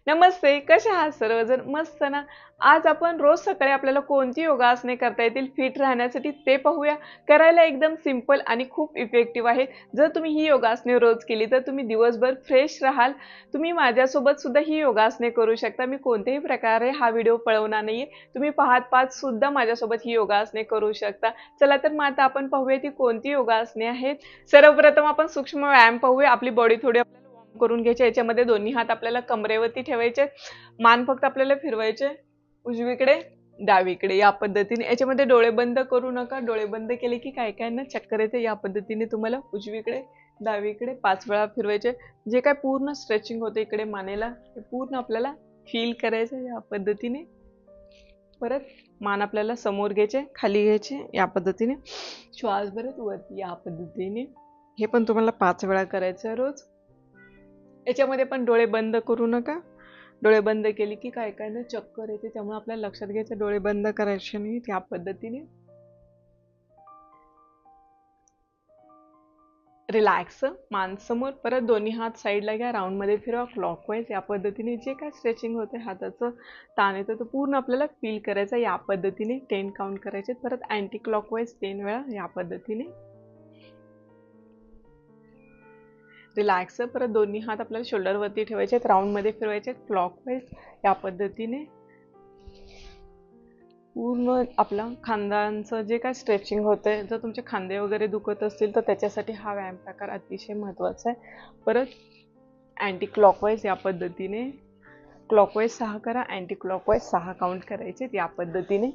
नमस्ते, कसे आहात सर्वजण? मस्त ना? आज आपण रोज सकाळी आपल्याला कोणती योगासने करता येतील फिट राहण्यासाठी ते पाहूया. करायला एकदम सिंपल आणि खूप इफेक्टिव्ह आहे. जर तुम्ही ही योगासने रोज केली तर तुम्ही दिवसभर फ्रेश राहाल. तुम्ही माझ्यासोबत सुद्धा ही योगासने करू शकता. मी कोणत्याही प्रकारे हा व्हिडिओ पळवणार नाहीये. तुम्ही पाहत सुद्धा माझ्यासोबत ही योगासने करू शकता. चला तर मग आता आपण पाहूया ती कोणती योगासने आहेत. सर्वप्रथम आपण सूक्ष्म व्यायाम पाहूया. आपली बॉडी थोडी करून घ्यायचे. याच्यामध्ये दोन्ही हात आपल्याला कमरेवरती ठेवायचे, मान फक्त आपल्याला फिरवायचे उजवीकडे डावीकडे या पद्धतीने. याच्यामध्ये डोळे बंद करू नका. डोळे बंद केले की काय काय ना चक्कर येते. या पद्धतीने तुम्हाला उजवीकडे डावीकडे 5 वेळा फिरवायचे. जे काय पूर्ण स्ट्रेचिंग होते इकडे मानेला ते पूर्ण आपल्याला फील करायचं या पद्धतीने. परत मान आपल्याला समोर घ्यायचे, खाली घ्यायचे या पद्धतीने. श्वास भरत वरती या पद्धतीने. हे पण तुम्हाला 5 वेळा करायचं रोज. याच्यामध्ये पण डोळे बंद करू नका. डोळे बंद केले की काय काय ना चक्कर येते, त्यामुळे आपल्याला लक्षात घ्यायचं डोळे बंद करायचे नाही. त्या पद्धतीने रिलॅक्स, मान समोर. परत दोन्ही हात साईडला घ्या, राऊंड मध्ये फिरवा क्लॉकवाईज. या पद्धतीने जे काय स्ट्रेचिंग होते हाताचं ताण येतं तो पूर्ण आपल्याला फील करायचा. या पद्धतीने 10 काउंट करायचे. परत अँटी क्लॉकवाईज 10 वेळा या पद्धतीने रिलॅक्स. परत दोन्ही हात आपल्याला शोल्डरवरती ठेवायचे, राऊंड मध्ये फिरवायचे क्लॉकवाईज. या पद्धतीने पूर्ण आपला खांद्यांचं जे काय स्ट्रेचिंग होतंय, जर तुमचे खांदे वगैरे दुखत असतील तर त्याच्यासाठी हा व्यायाम प्रकार अतिशय महत्त्वाचा आहे. परत अँटी क्लॉकवाईज या पद्धतीने क्लॉकवाईज 6 करा, अँटी क्लॉकवाईज 6 काउंट करायचे या पद्धतीने.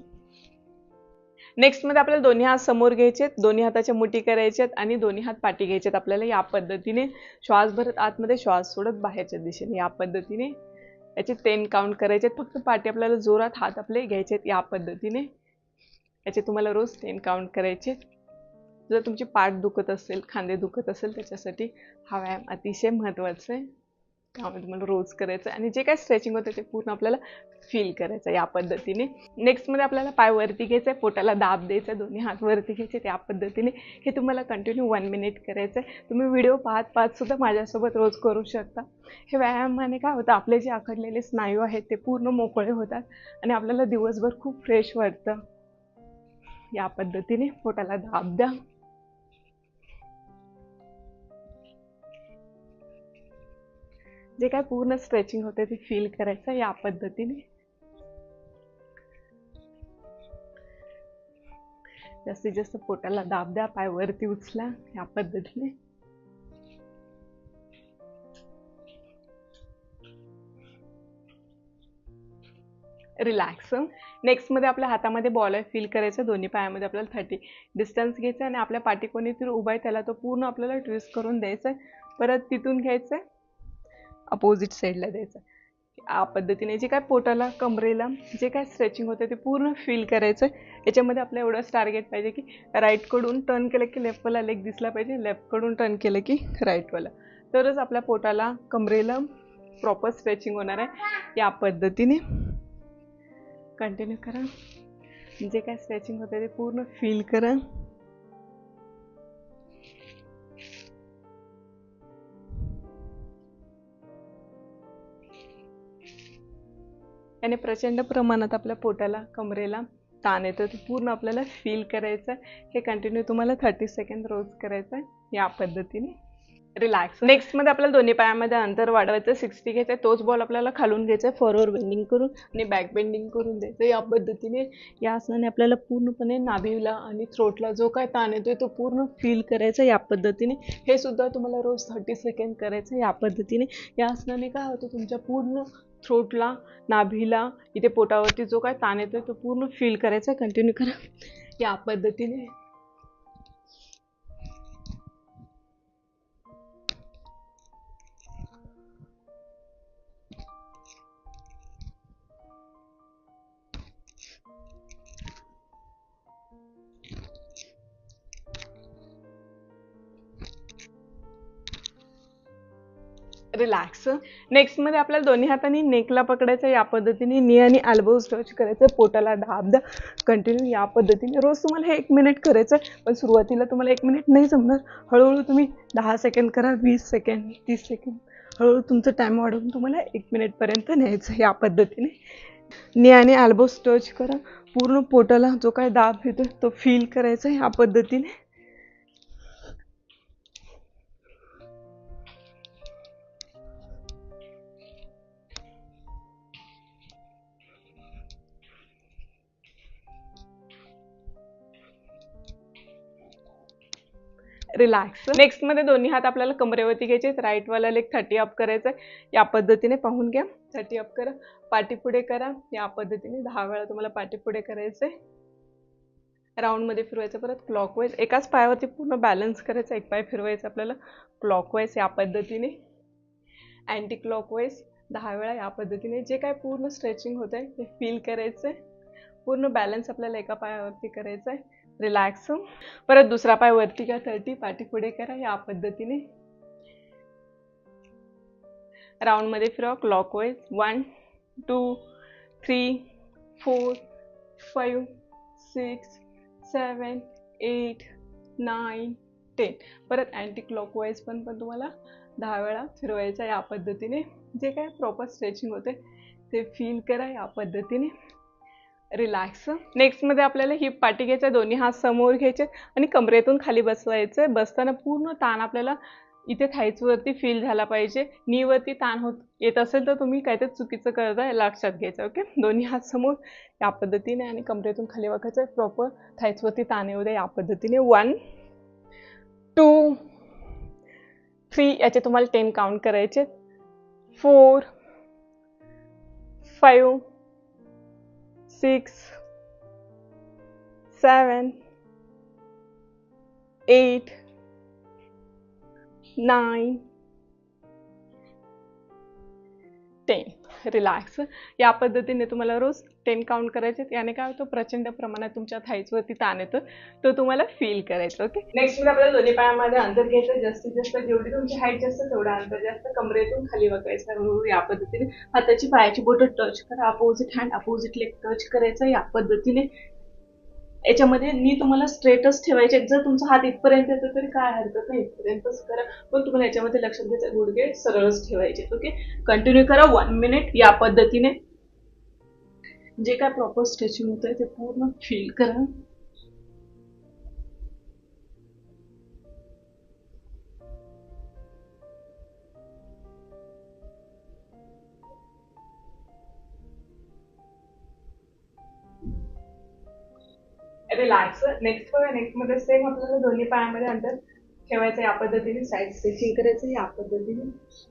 नेक्स्ट मध्ये आपल्याला दोन्ही हात समोर घ्यायचे, दोन्ही हाताच्या मुठी करायच्यात आणि दोन्ही हात पाठी घ्यायच्यात आपल्याला. या पद्धतीने श्वास भरत आतमध्ये, श्वास सोडत बाहेरच्या दिशेने. या पद्धतीने याचे 10 काउंट करायचे. फक्त पाठी आपल्याला जोरात हात आपले घ्यायचे या पद्धतीने. याचे तुम्हाला रोज 10 काउंट करायचे. जर तुमची पाठ दुखत असेल, खांदे दुखत असेल, त्याच्यासाठी हा व्यायाम अतिशय महत्त्वाचा आहे. त्यामुळे तुम्हाला रोज करायचं आणि जे काय स्ट्रेचिंग होतं ते पूर्ण आपल्याला फील करायचं या पद्धतीने. नेक्स्ट मध्ये आपल्याला पाय वरती घ्यायचं आहे, पोटाला दाब द्यायचा, दोन्ही हात वरती घ्यायचे त्या पद्धतीने. हे तुम्हाला कंटिन्यू 1 मिनिट करायचं आहे. तुम्ही व्हिडिओ पाहत सुद्धा माझ्यासोबत रोज करू शकता. हे व्यायामाने काय होतं, आपले जे आखडलेले स्नायू आहेत ते पूर्ण मोकळे होतात आणि आपल्याला दिवसभर खूप फ्रेश वाटतं. या पद्धतीने पोटाला दाब द्या. जे काय पूर्ण स्ट्रेचिंग होते ते फील करायचं या पद्धतीने. जास्तीत जास्त पोटाला दाब द्या, पाय वरती उचला या पद्धतीने. रिलॅक्स. नेक्स्ट मध्ये आपल्या हातामध्ये बॉल आहे, फील करायचं. दोन्ही पायामध्ये आपल्याला 30 डिस्टन्स घ्यायचं आणि आपल्या पाठी कोणीतरी उभा आहे त्याला तो पूर्ण आपल्याला ट्विस्ट करून द्यायचा आहे. परत तिथून घ्यायचं, अपोजिट साईडला द्यायचं. या पद्धतीने जे काय पोटाला कमरेला जे काय स्ट्रेचिंग होते ते पूर्ण फील करायचं. याच्यामध्ये आपलं एवढंच टार्गेट पाहिजे की राईटकडून टर्न केलं की लेफ्टवाला लेग दिसला पाहिजे, लेफ्टकडून टर्न केलं की राईटवाला, तरच आपल्या पोटाला कमरेला प्रॉपर स्ट्रेचिंग होणार आहे. या पद्धतीने कंटिन्यू करा. जे काय स्ट्रेचिंग होते ते पूर्ण फील करा. आणि प्रचंड प्रमाणात आपल्या पोटाला कमरेला ताण येतं ते पूर्ण आपल्याला फील करायचं. हे कंटिन्यू तुम्हाला 30 सेकंद रोज करायचं आहे या पद्धतीने. रिलॅक्स. नेक्स्ट मध्ये आपल्याला दोन्ही पायामध्ये अंतर वाढवायचं. 60 घ्यायचं. तोच बॉल आपल्याला खालून घ्यायचा, फॉरवर्ड बेंडिंग करून आणि बॅक बेंडिंग करून द्यायचं. या पद्धतीने या आसनाने आपल्याला पूर्णपणे नाभीला आणि थ्रोटला जो काय ताण येतोय तो पूर्ण फील करायचा या पद्धतीने. हे सुद्धा तुम्हाला रोज 30 सेकंद करायचं या पद्धतीने. या आसनाने काय होतं, तुमच्या पूर्ण थ्रोटला, नाभीला, इथे पोटावरती जो काय ताण येतोय तो पूर्ण फील करायचा. कंटिन्यू करा या पद्धतीने. रिलॅक्स. नेक्स्ट मध्ये आपल्याला दोन्ही हातांनी नेकला पकडायचं. या पद्धतीने नी आणि एल्बोज टच करायचं. पोटाला दाब द्या कंटिन्यू या पद्धतीने. रोज तुम्हाला हे 1 मिनिट करायचं, पण सुरुवातीला तुम्हाला 1 मिनिट नाही जमणार. हळूहळू तुम्ही 10 सेकंद करा, 20 सेकंद, 30 सेकंद, हळूहळू तुमचं टाइम वाढवून तुम्हाला 1 मिनिटपर्यंत न्यायचं या पद्धतीने. नी आणि एल्बोज टच करा. पूर्ण पोटाला जो काय दाब येतो तो फील करायचा या पद्धतीने. रिलॅक्स. नेक्स्ट मध्ये दोन्ही हात आपल्याला कमरेवरती घ्यायचे. राईट वाला लेग 30 अप करायचा या पद्धतीने. पाहून घ्या. 30 अप करा. पाठी पुढे करा या पद्धतीने. 10 वेळा तुम्हाला पाठी पुढे करायचंय. राऊंड मध्ये फिरवायचं. परत क्लॉकवाईज. एकाच पायावरती पूर्ण बॅलन्स करायचा. एक पाय फिरवायचा आपल्याला क्लॉकवाईज या पद्धतीने. अँटी क्लॉकवाईज 10 वेळा या पद्धतीने. जे काय पूर्ण स्ट्रेचिंग होत आहे ते फील करायचंय. पूर्ण बॅलन्स आपल्याला एका पायावरती करायचा आहे. रिलॅक्स. परत दुसरा पाय वरती घ्या. 30 पाठी पुढे करा या पद्धतीने. राऊंड मध्ये फिरवा क्लॉकवाईज. 1 2 3 4 5 6 7 8 9 10. परत अँटी क्लॉकवाईज पण तुम्हाला 10 वेळा फिरवायचा या पद्धतीने. जे काय प्रॉपर स्ट्रेचिंग होते ते फील करा या पद्धतीने. रिलॅक्स. नेक्स्ट मध्ये आपल्याला हिप पाठी घ्यायचं. दोन्ही हात समोर घ्यायचे आणि कमरेतून खाली बसवायचं. बसताना पूर्ण ताण आपल्याला इथे थाईज वरती फील झाला पाहिजे. नी वरती ताण येत असेल तर तुम्ही काहीतरी चुकीचं करताय लक्षात घ्यायचं. ओके. दोन्ही हात समोर या पद्धतीने आणि कमरेतून खाली वाकायचं. प्रॉपर थाईज वरती ताण येऊ द्या या पद्धतीने. 1 2 3 याचे तुम्हाला 10 काउंट करायचे. 4 5 6 7 8 9 10. रिलॅक्स. या पद्धतीने तुम्हाला रोज 10 काउंट करायचे. याने काय होतं, प्रचंड प्रमाणात तुमच्या थाईजवरती ताण येतं, तो तुम्हाला फील करायचं. ओके. नेक्स्ट मध्ये आपल्याला दोन्ही पायामध्ये अंतर घ्यायचं. जास्तीत जास्त जेवढी तुमची हाईट जास्त तेवढा अंतर जास्त. कमरेतून खाली वाकायचं या पद्धतीने. हाताची पायाची बोटं टच करा. Opposite hand opposite leg touch करायचं या पद्धतीने. याच्यामध्ये नी तुम्हाला स्ट्रेटच ठेवायचे. जर तुमचा हात इथपर्यंत येतो तरी काय हरकत नाही, इथपर्यंतच करा. पण तुम्हाला याच्यामध्ये लक्षात घ्यायचं गुडघे सरळच ठेवायचे. ओके. कंटिन्यू करा 1 मिनिट या पद्धतीने. जे काय प्रॉपर स्ट्रेचिंग होत आहे ते पूर्ण फील करा. रिलॅक्स. नेक्स्ट मध्ये सेम आपल्याला दोन्ही पायामध्ये अंतर ठेवायचं या पद्धतीने. साईड स्ट्रेचिंग करायचं या पद्धतीने.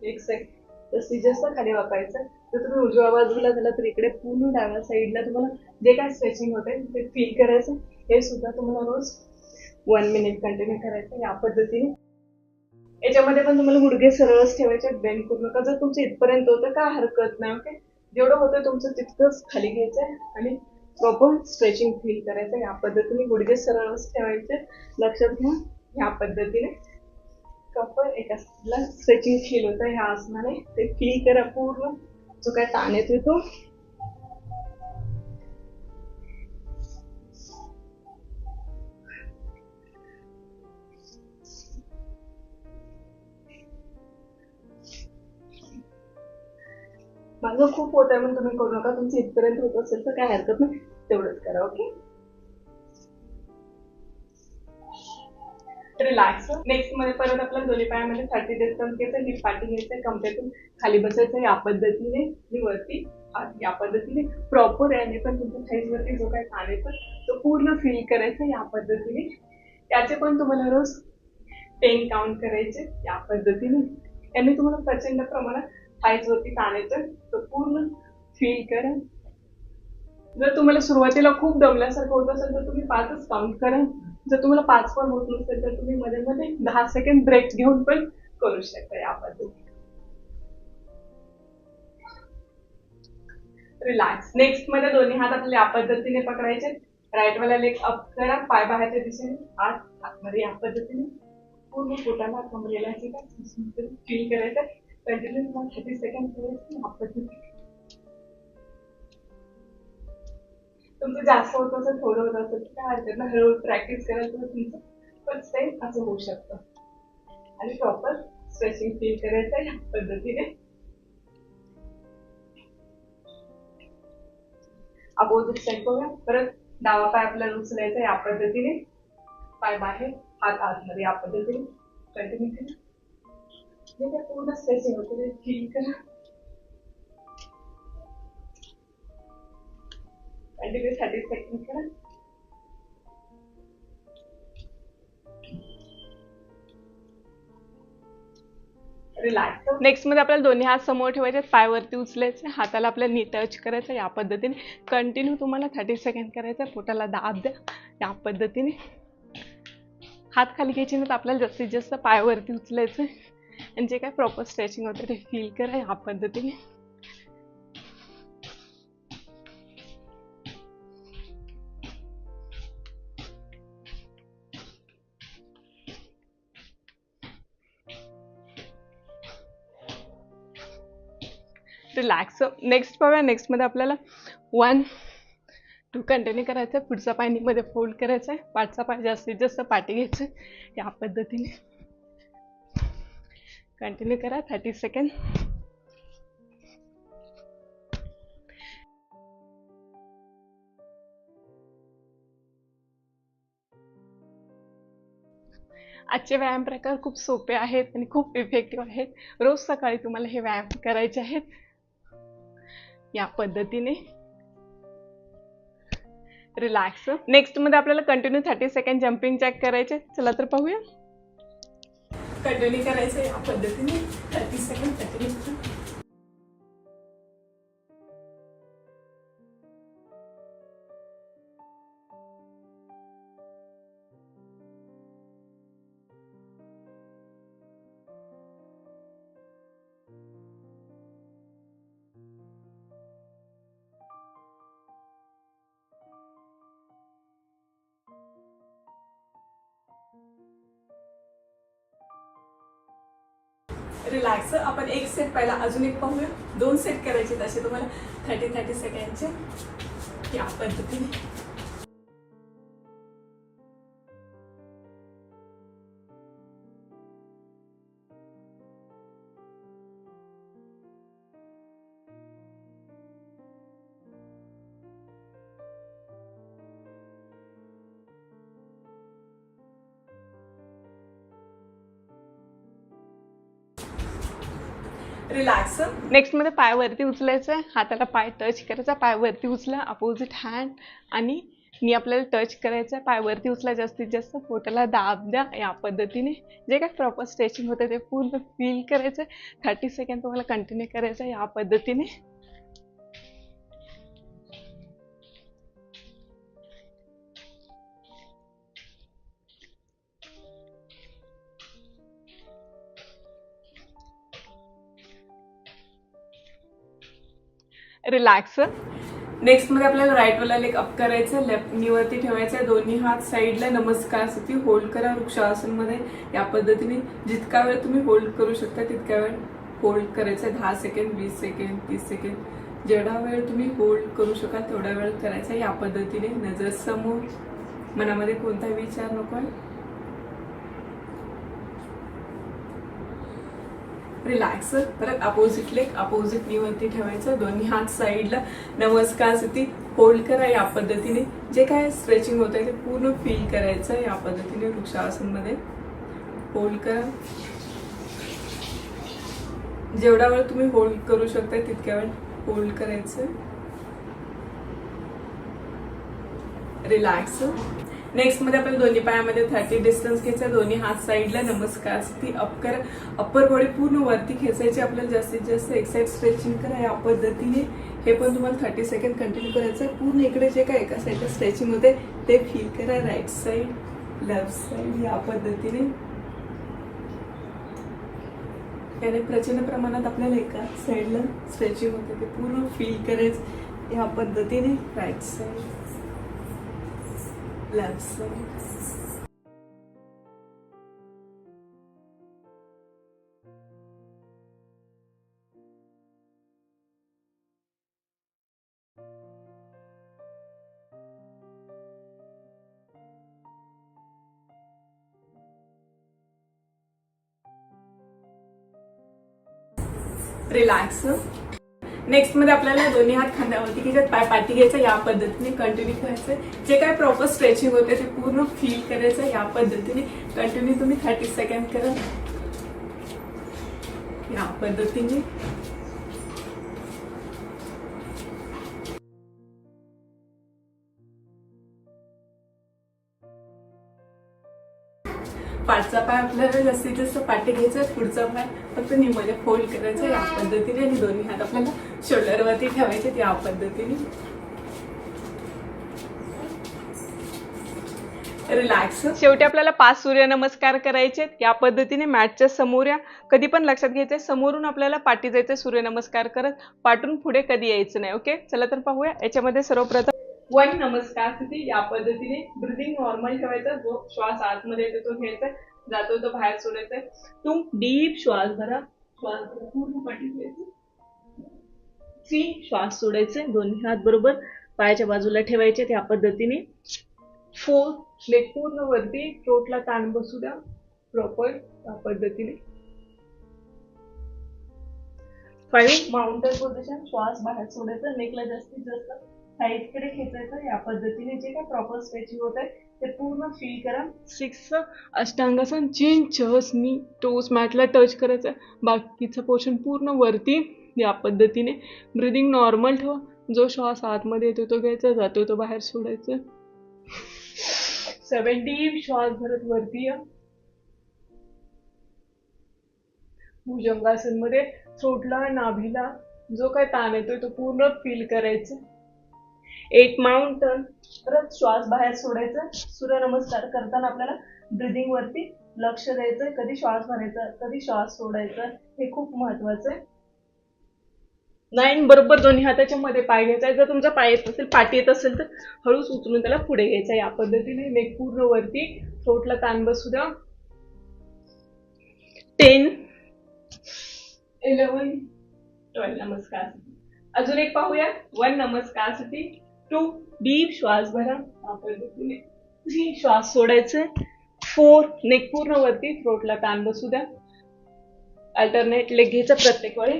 एक साईड जास्तीत जास्त खाली वाकायचं. जर तुम्ही उजव्या बाजूला झाला तर इकडे पूर्ण डाव्या साईडला तुम्हाला जे काय स्ट्रेचिंग होते ते फील करायचं. हे सुद्धा तुम्हाला रोज 1 मिनिट कंटिन्यू करायचं या पद्धतीने. याच्यामध्ये पण तुम्हाला गुडघे सरळच ठेवायचे, बेंड करू नका. जर तुमचं इथपर्यंत होतं काय हरकत नाही. ओके. जेवढं होतं तुमचं तितकंच खाली घ्यायचंय आणि प्रॉपर स्ट्रेचिंग फील करायचं या पद्धतीने. गुडघे सरळच ठेवायचे. लक्षात घ्या ह्या पद्धतीने. प्रॉपर एका साईडला स्ट्रेचिंग फील होतं ह्या आसनाने. ते फील करा. पूर्ण जो काय ताण येतो तो माझं खूप होत आहे म्हणून तुम्ही करू नका. तुमचं इथपर्यंत होत असेल तर काय हरकत नाही, तेवढंच करा. ओके. रिलॅक्स. नेक्स्ट मध्ये परत आपल्या दोन्ही पायामध्ये 30 डिस्टन्स घ्यायचं. हिप पाठी घ्यायचं. कमरेतून खाली बसायचं या पद्धतीने. वरती या पद्धतीने प्रॉपर याने पण तुमच्या थाईज वरती जो काय ताण येतो तो पूर्ण फील करायचा या पद्धतीने. त्याचे पण तुम्हाला रोज 10 काउंट करायचे या पद्धतीने. याने तुम्हाला प्रचंड प्रमाणात थाईज वरती ताण येतो तो पूर्ण फील करा. जर तुम्हाला सुरुवातीला खूप दमल्यासारखं होत असेल तर तुम्ही 5च काउंट करा. जर तुम्हाला 5 पण होत नसेल तर तुम्ही मध्ये मध्ये 10 सेकंड ब्रेक घेऊन पण करू शकता या पद्धतीने. रिलॅक्स. नेक्स्ट मध्ये दोन्ही हात आपल्या या पद्धतीने पकडायचे. राईट वाला लेग अप करा. पाय बाहेरच्या दिशेने आतमध्ये या पद्धतीने. पूर्ण पोटाला कमरेला फील करायचं. कंटिन्यू 30 सेकंड करायचं या पद्धतीने. तुमचं जास्त होत असेल, थोडं होत असेल तर काय हरकत नाही, हळूहळू प्रॅक्टिस करायला तर तुमचं पण सेम असं होऊ शकतं. आणि प्रॉपर स्ट्रेचिंग फील करायचं या पद्धतीने. अपोजिट साइड करूया. परत डावा पाय आपल्याला उचलायचा या पद्धतीने, पाय बाहेर हात आतमध्ये या पद्धतीने कंटिन्यू करा. जे काय पूर्ण स्ट्रेचिंग होते ते फील करा. कंटिन्यू 30 सेकंड करा. रिलॅक्स. नेक्स्ट मध्ये आपल्याला दोन्ही हात समोर ठेवायचे, पाय वरती उचलायचे, हाताला आपल्या नी टच करायचं या पद्धतीने. कंटिन्यू तुम्हाला 30 सेकंड करायचं. पोटाला दाब द्या या पद्धतीने. हात खाली घ्यायचे नाही, तर आपल्याला जास्तीत जास्त पाय वरती उचलायचं आणि जे काय प्रॉपर स्ट्रेचिंग होते ते फील करा या पद्धतीने. रिलॅक्स. नेक्स्ट पाहूया. नेक्स्ट मध्ये आपल्याला 1 2 कंटिन्यू करायचं. पुढचा पाय मध्ये फोल्ड करायचा आहे, पाठचा पाय जास्तीत जास्त पाठी घ्यायचं या पद्धतीने. कंटिन्यू करा 30 सेकंड. आजचे व्यायाम प्रकार खूप सोपे आहेत आणि खूप इफेक्टिव्ह आहेत. रोज सकाळी तुम्हाला हे व्यायाम करायचे आहेत या पद्धतीने. रिलॅक्स. नेक्स्ट मध्ये आपल्याला कंटिन्यू 30 सेकंड जम्पिंग जॅक करायचे. चला तर पाहूया. कंटिन्यू करायचं या पद्धतीने 30 सेकंड कंटिन्यू. रिलॅक्स. आपण एक सेट पहिला, अजून एक पाहूया. 2 सेट करायचे तसे तुम्हाला 30 सेकंडचे या पद्धतीने. रिलॅक्स. नेक्स्ट मध्ये पाय वरती उचलायचं, हाताला पाय टच करायचा, पाय वरती उचला, अपोजिट हँड आणि नी आपल्याला टच करायचं, पाय वरती उचला, जास्तीत जास्त पोटाला दाब द्या या पद्धतीने. जे काय प्रॉपर स्ट्रेचिंग होतं ते पूर्ण फील करायचं. 30 सेकंड तुम्हाला कंटिन्यू करायचं या पद्धतीने. रिलॅक्स. नेक्स्ट मध्ये आपल्याला राईट वाला लेग अप करायचं, लेफ्ट नी वरती ठेवायचं, दोन्ही हात साईडला नमस्कार स्थिती होल्ड करा वृक्षासन मध्ये या पद्धतीने. जितका वेळ तुम्ही होल्ड करू शकता तितका वेळ होल्ड करायचं. 10 सेकंड, 20 सेकंड, 30 सेकंड, जेवढा वेळ तुम्ही होल्ड करू शकाल तेवढा वेळ करायचा या पद्धतीने. नजर समोर, मनामध्ये कोणताही विचार नकोय. रिलॅक्स. परत अपोजिट लेग अपोजिट नी वरती ठेवायचं, दोन्ही हात साईडला नमस्कार स्थिती होल्ड करा या पद्धतीने. जे काय स्ट्रेचिंग होत आहे ते पूर्ण फील करायचं या पद्धतीने. वृक्षासन मध्ये होल्ड करा. जेवढा वेळ तुम्ही होल्ड करू शकता तितक्या वेळ होल्ड करायचं. रिलॅक्स. नेक्स्ट मध्ये आपण दोन्ही पायामध्ये 30 डिस्टन्स घ्यायचा, दोन्ही हात साईडला नमस्कार स्थिती अप करा. अप्पर बॉडी पूर्ण वरती खेचायची, आपल्याला जास्तीत जास्त एक साईड स्ट्रेचिंग करा या पद्धतीने. हे पण तुम्हाला 30 सेकंड कंटिन्यू करायचं. पूर्ण इकडे जे काय एका साईडला स्ट्रेचिंग होते ते फील करा. राईट साईड, लेफ्ट साईड या पद्धतीने. याने प्रचंड प्रमाणात आपल्याला एका साईडला स्ट्रेचिंग होते ते पूर्ण फील करायचं या पद्धतीने. Right side, left side. Relax. Next मध्ये आपल्याला दोन्ही हात खांद्यावरती घ्यायचे, पाय पाठी घ्यायचा, या पद्धतीने कंटिन्यू करायचं. जे काय प्रॉपर स्ट्रेचिंग होते ते पूर्ण फील करायचं. या पद्धतीने कंटिन्यू तुम्ही 30 सेकंड करा. या पद्धतीने पाठचा पाय आपल्याला जास्तीत जास्त पाठी घ्यायचा, पुढचा पाय फक्त निमध्ये फोल्ड करायचा या पद्धतीने आणि दोन्ही हात आपल्याला शोल्डरवरती ठेवायचे या पद्धतीने. रिलॅक्स. शेवटी आपल्याला 5 सूर्यनमस्कार करायचे या पद्धतीने मॅटच्या समोर या. कधी पण लक्षात घ्यायचंय समोरून आपल्याला पाठी जायचं सूर्यनमस्कार करत, पाठून पुढे कधी यायचं नाही. ओके, चला तर पाहूया. याच्यामध्ये सर्वप्रथम 1 नमस्कार स्थिती. या पद्धतीने ब्रीदिंग नॉर्मल ठेवायचा, जो श्वास आतमध्ये येतो तो घ्यायचा, जातो तो बाहेर सोडायचा. 2 डीप श्वास भरा, श्वास पूर्ण पाठी घ्यायचं. 3 श्वास सोडायचे, दोन्ही हात बरोबर पायाच्या बाजूला ठेवायचे या पद्धतीने. 4 लेग पूर्ण वरती, थ्रोटला ताण बसू द्या प्रॉपर या पद्धतीने. 5 माउंटेन पोझिशन, श्वास बाहेर सोडायचा, नेकला जास्तीत जास्त साईडकडे खेचायचं या पद्धतीने. जे काय प्रॉपर स्ट्रेचिंग होत आहे ते पूर्ण फील करा. 6 अष्टांगासन, चिन चेस्ट नी टोस मॅटला टच करायचं, बाकीचं पोर्शन पूर्ण वरती या पद्धतीने. ब्रीदिंग नॉर्मल ठेवा, जो श्वास आतमध्ये येतो तो घ्यायचा, जातो तो बाहेर सोडायचा. 7 डीप श्वास भरत वरती या. भुजंगासन मध्ये थ्रोटला, नाभीला जो काय ताण येतोय तो पूर्ण फील करायचा. 8 माउंटन, परत श्वास बाहेर सोडायचा. सूर्यनमस्कार करताना आपल्याला ब्रीदिंग वरती लक्ष द्यायचं, कधी श्वास भरायचा कधी श्वास सोडायचा, हे खूप महत्वाचं आहे. 9 बरोबर दोन्ही हाताच्या मध्ये पाय घ्यायचा. जर तुमचा पाय येत असेल, पाठी येत असेल तर हळूच उचलून त्याला पुढे घ्यायचा या पद्धतीने. नेक पूर्ण वरती, थ्रोटला ताण बसू द्या. 10 11 12 नमस्कार. अजून एक पाहूया. 1 नमस्कार साठी. 2 डीप श्वास भरा या पद्धतीने. 3 श्वास सोडायचे. 4 नेक पूर्ण वरती, थ्रोटला ताण बसू द्या. अल्टरनेट लेग घ्यायचा प्रत्येक वेळी.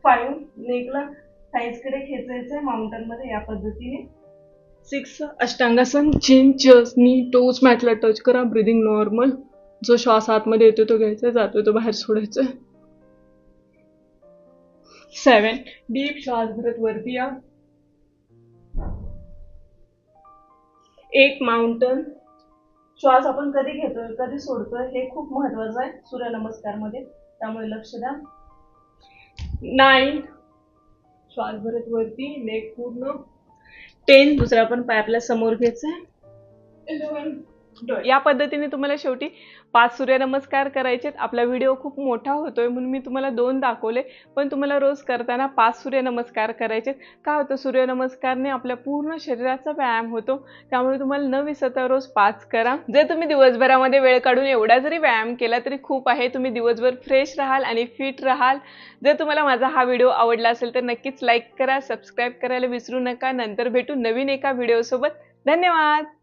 5 नेकला साईडकडे खेचायचं माउंटन मध्ये या पद्धतीने. 6 अष्टांगासन, चिन चेस्ट नी टोस मॅटला टच करा, ब्रीदिंग नॉर्मल, जो श्वास आतमध्ये येतो तो घ्यायचा, जातो तो बाहेर सोडायचा. 7 डीप श्वास भरत वरती या. 8 माउंटन, श्वास आपण कधी घेतोय कधी सोडतोय हे खूप महत्वाचं आहे सूर्यनमस्कार मध्ये, त्यामुळे लक्ष द्या. 9 श्वास भरत वरती, नेक पूर्ण. 10 दुसरा पण पाय आपल्या समोर घ्यायचा. 11 या पद्धतीने तुम्हाला शेवटी 5 सूर्यनमस्कार करायचे. आपला व्हिडिओ खूप मोठा होतोय म्हणून मी तुम्हाला 2 दाखवले, पण तुम्हाला रोज करताना 5 सूर्यनमस्कार करायचे. काय होतं, सूर्यनमस्कारने आपल्या पूर्ण शरीराचा व्यायाम होतो, त्यामुळे तुम्हाला न विसरता रोज 5 करा. जर तुम्ही दिवसभरामध्ये वेळ काढून एवढा जरी व्यायाम केला तरी खूप आहे. तुम्ही दिवसभर फ्रेश राहाल आणि फिट राहाल. जर तुम्हाला माझा हा व्हिडिओ आवडला असेल तर नक्कीच लाईक करा, सबस्क्राईब करायला विसरू नका. नंतर भेटू नवीन एका व्हिडिओ सोबत. धन्यवाद.